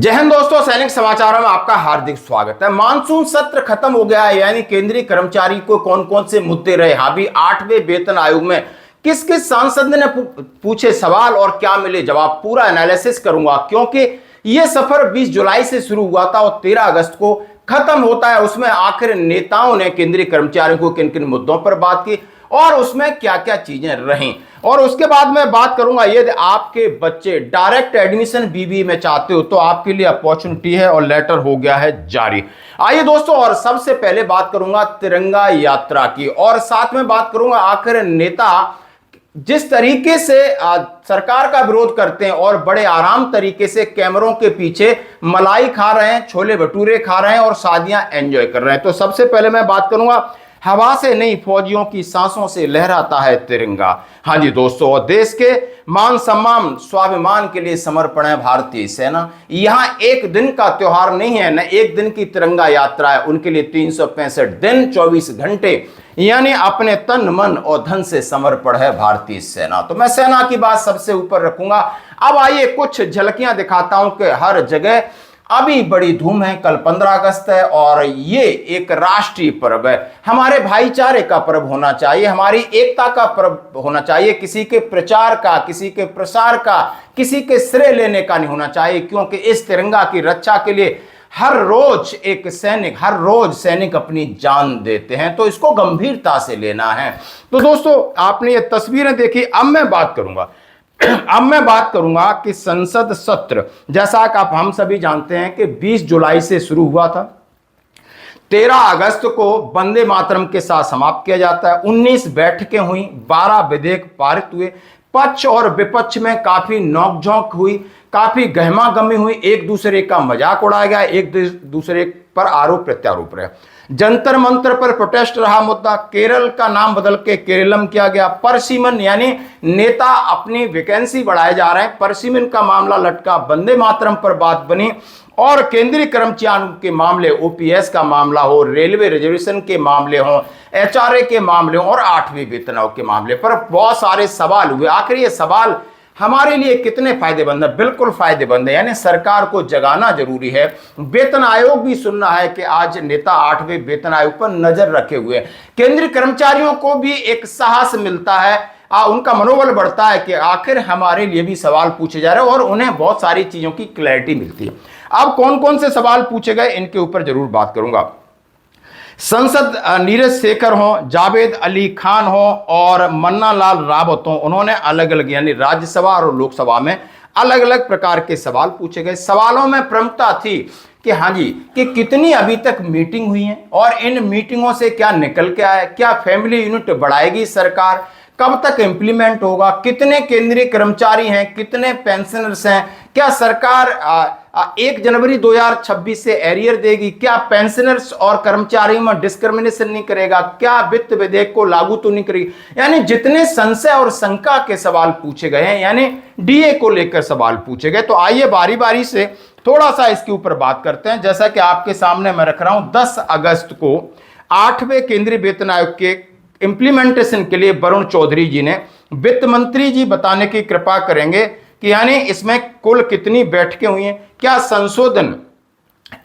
जय हिंद दोस्तों, सैनिक समाचारों में आपका हार्दिक स्वागत है। मानसून सत्र खत्म हो गया है, यानी केंद्रीय कर्मचारी को कौन कौन से मुद्दे रहे हावी 8वें वेतन आयोग में, किस किस सांसद ने पूछे सवाल और क्या मिले जवाब, पूरा एनालिसिस करूंगा। क्योंकि यह सफर 20 जुलाई से शुरू हुआ था और 13 अगस्त को खत्म होता है। उसमें आखिर नेताओं ने केंद्रीय कर्मचारियों को किन किन मुद्दों पर बात की और उसमें क्या क्या चीजें रहीं, और उसके बाद मैं बात करूंगा यदि आपके बच्चे डायरेक्ट एडमिशन बीबी में चाहते हो तो आपके लिए अपॉर्चुनिटी है और लेटर हो गया है जारी। आइए दोस्तों, और सबसे पहले बात करूंगा तिरंगा यात्रा की, और साथ में बात करूंगा आखिर नेता जिस तरीके से सरकार का विरोध करते हैं और बड़े आराम तरीके से कैमरों के पीछे मलाई खा रहे हैं, छोले भटूरे खा रहे हैं और शादियां एंजॉय कर रहे हैं। तो सबसे पहले मैं बात करूंगा हवा से नहीं, फौजियों की सांसों से लहराता है तिरंगा। हाँ जी दोस्तों, देश के मान सम्मान स्वाभिमान के लिए समर्पण है भारतीय सेना। यहां एक दिन का त्योहार नहीं है, न एक दिन की तिरंगा यात्रा है, उनके लिए 365 दिन 24 घंटे यानी अपने तन मन और धन से समर्पण है भारतीय सेना। तो मैं सेना की बात सबसे ऊपर रखूंगा। अब आइए कुछ झलकियां दिखाता हूं कि हर जगह अभी बड़ी धूम है। कल 15 अगस्त है और ये एक राष्ट्रीय पर्व है, हमारे भाईचारे का पर्व होना चाहिए, हमारी एकता का पर्व होना चाहिए। किसी के प्रचार का, किसी के प्रसार का, किसी के श्रेय लेने का नहीं होना चाहिए, क्योंकि इस तिरंगा की रक्षा के लिए हर रोज सैनिक अपनी जान देते हैं, तो इसको गंभीरता से लेना है। तो दोस्तों, आपने ये तस्वीरें देखी। अब मैं बात करूंगा कि संसद सत्र, जैसा कि आप हम सभी जानते हैं कि 20 जुलाई से शुरू हुआ था, 13 अगस्त को वंदे मातरम के साथ समाप्त किया जाता है। 19 बैठकें हुई, 12 विधेयक पारित हुए, पक्ष और विपक्ष में काफी नोकझोंक हुई, काफी गहमागहमी हुई, एक दूसरे का मजाक उड़ाया गया, एक दूसरे पर आरोप प्रत्यारोप रहे। जंतर मंतर पर प्रोटेस्ट रहा मुद्दा। केरल का नाम बदल के केरलम किया गया। परसिमन यानी नेता अपनी वैकेंसी बढ़ाए जा रहे हैं, परसिमन का मामला लटका। वंदे मातरम पर बात बनी और केंद्रीय कर्मचारियों के मामले, ओपीएस का मामला हो, रेलवे रिजर्वेशन के मामले हो, एचआरए के मामले हो और 8वें वेतन आयोग के मामले पर बहुत सारे सवाल हुए। आखिर ये सवाल हमारे लिए कितने फायदेमंद है? बिल्कुल फायदेमंद है, यानी सरकार को जगाना जरूरी है। वेतन आयोग भी सुनना है कि आज नेता 8वें वेतन आयोग पर नजर रखे हुए हैं। केंद्रीय कर्मचारियों को भी एक साहस मिलता है, उनका मनोबल बढ़ता है कि आखिर हमारे लिए भी सवाल पूछे जा रहे हैं और उन्हें बहुत सारी चीजों की क्लैरिटी मिलती है। अब कौन कौन से सवाल पूछे गए इनके ऊपर जरूर बात करूंगा। संसद नीरज शेखर हो, जावेद अली खान हो और मन्ना लाल रावत हो, उन्होंने अलग अलग यानी राज्यसभा और लोकसभा में अलग अलग प्रकार के सवाल पूछे गए। सवालों में प्रमुखता थी कि हाँ जी, कि कितनी अभी तक मीटिंग हुई है और इन मीटिंगों से क्या निकल के आया, क्या फैमिली यूनिट बढ़ाएगी सरकार, कब तक इंप्लीमेंट होगा, कितने केंद्रीय कर्मचारी हैं, कितने पेंशनर्स हैं, क्या सरकार 1 जनवरी 2026 से एरियर देगी, क्या पेंशनर्स और कर्मचारियों में डिस्क्रिमिनेशन नहीं करेगा, क्या वित्त विधेयक को लागू तो नहीं करेगी। यानी जितने संशय और शंका के सवाल पूछे गए हैं, यानी डीए को लेकर सवाल पूछे गए। तो आइए बारी बारी से थोड़ा सा इसके ऊपर बात करते हैं। जैसा कि आपके सामने मैं रख रहा हूं, 10 अगस्त को 8वें केंद्रीय वेतन आयोग के इंप्लीमेंटेशन के लिए वरुण चौधरी जी ने वित्त मंत्री जी बताने की कृपा करेंगे कि यानी इसमें कुल कितनी बैठकें हुई हैं, क्या संशोधन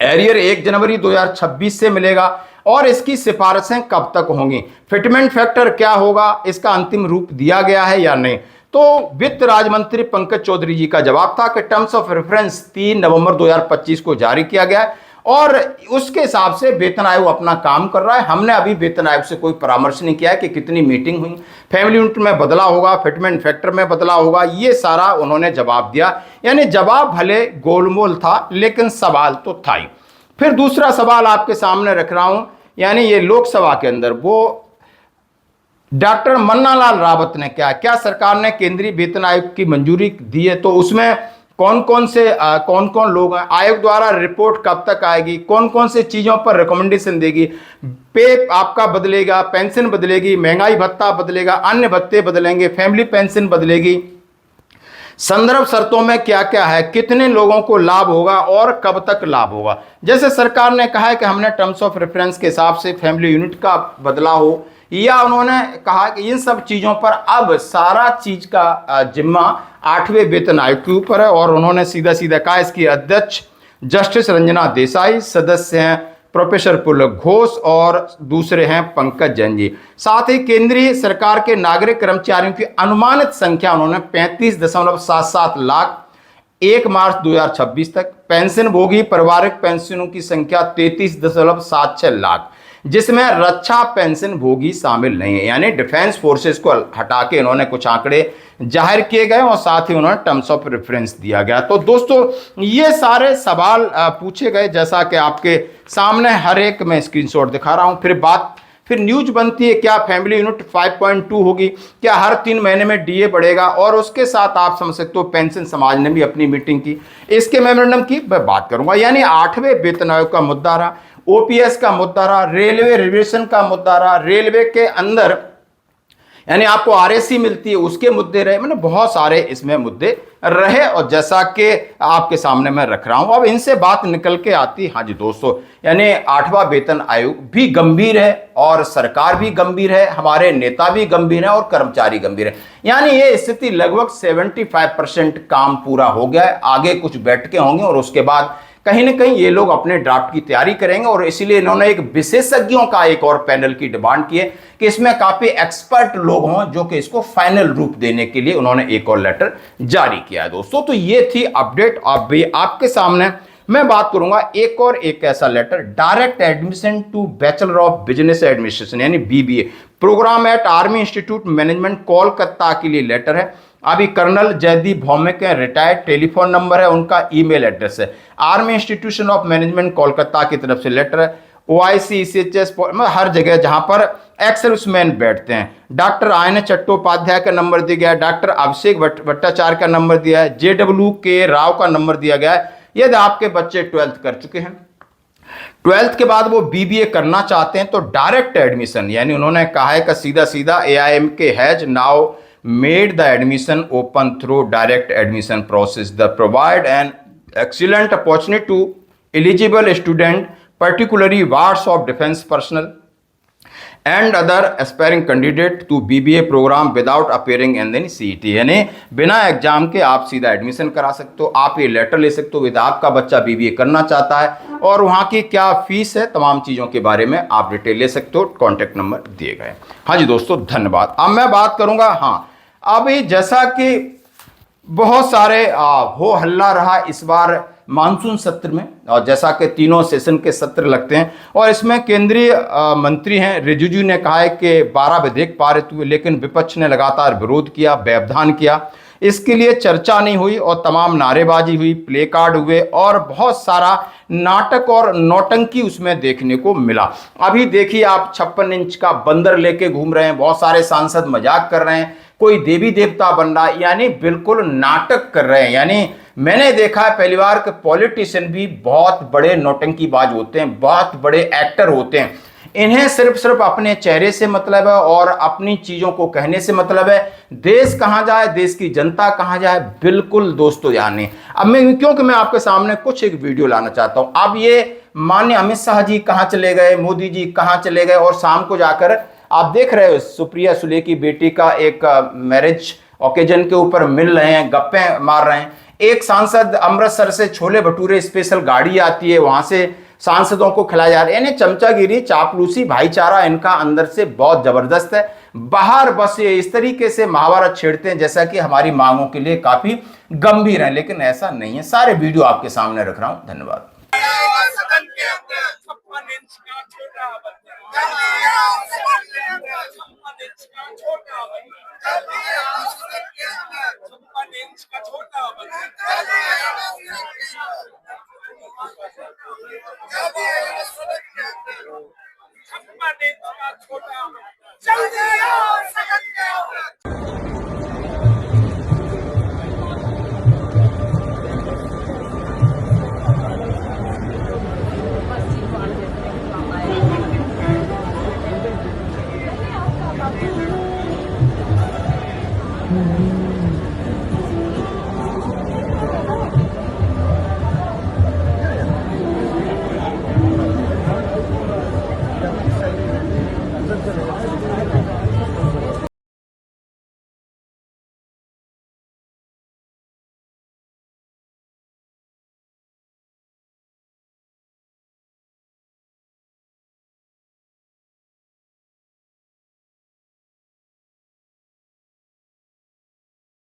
एरियर 1 जनवरी 2026 से मिलेगा और इसकी सिफारिशें कब तक होंगी, फिटमेंट फैक्टर क्या होगा, इसका अंतिम रूप दिया गया है या नहीं। तो वित्त राज्य मंत्री पंकज चौधरी जी का जवाब था कि टर्म्स ऑफ रेफरेंस 3 नवंबर 2025 को जारी किया गया है और उसके हिसाब से वेतन आयोग अपना काम कर रहा है। हमने अभी वेतन आयोग से कोई परामर्श नहीं किया है कि कितनी मीटिंग हुई, फैमिली यूनिट में बदलाव होगा, फिटमेंट फैक्टर में बदलाव होगा, ये सारा उन्होंने जवाब दिया। यानी जवाब भले गोलमोल था लेकिन सवाल तो था ही। फिर दूसरा सवाल आपके सामने रख रहा हूं, यानी ये लोकसभा के अंदर वो डॉक्टर मन्ना लाल रावत ने क्या सरकार ने केंद्रीय वेतन आयोग की मंजूरी दी है, तो उसमें कौन कौन लोग हैं, आयोग द्वारा रिपोर्ट कब तक आएगी, कौन कौन से चीजों पर रिकमेंडेशन देगी, पे आपका बदलेगा, पेंशन बदलेगी, महंगाई भत्ता बदलेगा, अन्य भत्ते बदलेंगे, फैमिली पेंशन बदलेगी, संदर्भ शर्तों में क्या क्या है, कितने लोगों को लाभ होगा और कब तक लाभ होगा। जैसे सरकार ने कहा है कि हमने टर्म्स ऑफ रेफरेंस के हिसाब से फैमिली यूनिट का बदलाव हो, या उन्होंने कहा कि इन सब चीजों पर अब सारा चीज का जिम्मा 8वें वेतन आयोग के ऊपर है और उन्होंने सीधा सीधा कहा इसकी अध्यक्ष जस्टिस रंजना देसाई, सदस्य हैं प्रोफेसर पुलक घोष और दूसरे हैं पंकज जैन जी। साथ ही केंद्रीय सरकार के नागरिक कर्मचारियों की अनुमानित संख्या उन्होंने 35.77 लाख 1 मार्च 2026 तक। पेंशन भोगी पारिवारिक पेंशनों की संख्या 33.76 लाख, जिसमें रक्षा पेंशन भोगी शामिल नहीं है, यानी डिफेंस फोर्सेस को हटा के इन्होंने कुछ आंकड़े जाहिर किए गए और साथ ही उन्होंने टर्म्स ऑफ रेफरेंस दिया गया। तो दोस्तों ये सारे सवाल पूछे गए, जैसा कि आपके सामने हर एक मैं स्क्रीनशॉट दिखा रहा हूं। फिर न्यूज बनती है, क्या फैमिली यूनिट 5.2 होगी, क्या हर 3 महीने में डीए बढ़ेगा, और उसके साथ आप समझ सकते हो पेंशन समाज ने भी अपनी मीटिंग की, इसके मेमोरेंडम की मैं बात करूंगा। यानी 8वें वेतन आयोग का मुद्दा रहा, ओपीएस का मुद्दा रहा, रेलवे रिजर्वेशन का मुद्दा रहा, रेलवे के अंदर यानी आपको आरएसी मिलती है उसके मुद्दे रहे, मैंने बहुत सारे इसमें मुद्दे रहे, और जैसा कि आपके सामने मैं रख रहा हूं। अब इनसे बात निकल के आती, हाँ जी दोस्तों, यानी 8वां वेतन आयोग भी गंभीर है और सरकार भी गंभीर है, हमारे नेता भी गंभीर है और कर्मचारी गंभीर है। यानी ये स्थिति लगभग 75% काम पूरा हो गया है, आगे कुछ बैठकें होंगी और उसके बाद कहीं ना कहीं ये लोग अपने ड्राफ्ट की तैयारी करेंगे, और इसलिए इन्होंने एक विशेषज्ञों का एक और पैनल की डिमांड की है कि इसमें काफी एक्सपर्ट लोग हों जो कि इसको फाइनल रूप देने के लिए उन्होंने एक और लेटर जारी किया है दोस्तों। तो ये थी अपडेट। अब भी आपके सामने मैं बात करूंगा एक ऐसा letter, direct admission to bachelor of business administration यानी BBA programme at army institute management Kolkata के लिए लेटर है। अभी कर्नल जयदीप भौमिक है, रिटायर्ड, टेलीफोन नंबर है उनका, ईमेल एड्रेस है, army institution of management Kolkata की तरफ से लेटर है। ओआईसी सीएचएस हर जगह जहां पर एक्स सर्विसमैन बैठते हैं। डॉक्टर आयन चट्टोपाध्याय का नंबर दिया गया है, डॉक्टर अभिषेक भट्टाचार्य का नंबर दिया है, जेडब्ल्यू के राव का नंबर दिया गया है। यदि आपके बच्चे 12th कर चुके हैं, 12th के बाद वो बीबीए करना चाहते हैं, तो डायरेक्ट एडमिशन, यानी उन्होंने कहा है कि सीधा सीधा एआईएम के has now made the admission open through direct admission process the provide an excellent opportunity to eligible student particularly wards of defense personnel and other aspiring candidate to BBA program without appearing in any CET, यानी बिना exam के आप सीधा admission करा सकते हो। आप ये लेटर ले सकते हो, यदि आपका बच्चा बीबीए करना चाहता है, और वहाँ की क्या फीस है, तमाम चीज़ों के बारे में आप डिटेल ले सकते हो। कॉन्टैक्ट नंबर दिए गए। हाँ जी दोस्तों, धन्यवाद। अब मैं बात करूँगा, हाँ अभी जैसा कि बहुत सारे हो हल्ला रहा इस बार मानसून सत्र में, और जैसा कि तीनों सेशन के सत्र लगते हैं, और इसमें केंद्रीय मंत्री हैं रिजिजू ने कहा है कि 12 विधेयक पारित हुए, लेकिन विपक्ष ने लगातार विरोध किया, व्यवधान किया, इसके लिए चर्चा नहीं हुई और तमाम नारेबाजी हुई, प्ले कार्ड हुए और बहुत सारा नाटक और नौटंकी उसमें देखने को मिला। अभी देखिए आप 56 इंच का बंदर लेके घूम रहे हैं, बहुत सारे सांसद मजाक कर रहे हैं, कोई देवी देवता बन रहा है, यानी बिल्कुल नाटक कर रहे हैं। यानी मैंने देखा है पहली बार कि पॉलिटिशियन भी बहुत बड़े नौटंकीबाज होते हैं, बहुत बड़े एक्टर होते हैं, इन्हें सिर्फ अपने चेहरे से मतलब है और अपनी चीजों को कहने से मतलब है। देश कहां जाए, देश की जनता कहां जाए, बिल्कुल दोस्तों जाने। अब क्योंकि मैं आपके सामने कुछ एक वीडियो लाना चाहता हूं। अब ये माननीय अमित शाह जी कहां चले गए, मोदी जी कहां चले गए, और शाम को जाकर आप देख रहे हो सुप्रिया सुले की बेटी का एक मैरिज ओकेजन के ऊपर मिल रहे हैं, गप्पे मार रहे हैं। एक सांसद अमृतसर से छोले भटूरे स्पेशल गाड़ी आती है, वहां से सांसदों को खिलाया जा रहा है। यानी चमचागिरी, चापलूसी, भाईचारा इनका अंदर से बहुत जबरदस्त है। बाहर बस ये इस तरीके से महाभारत छेड़ते हैं जैसा कि हमारी मांगों के लिए काफी गंभीर है, लेकिन ऐसा नहीं है। सारे वीडियो आपके सामने रख रहा हूं। धन्यवाद। जल्दी आओ,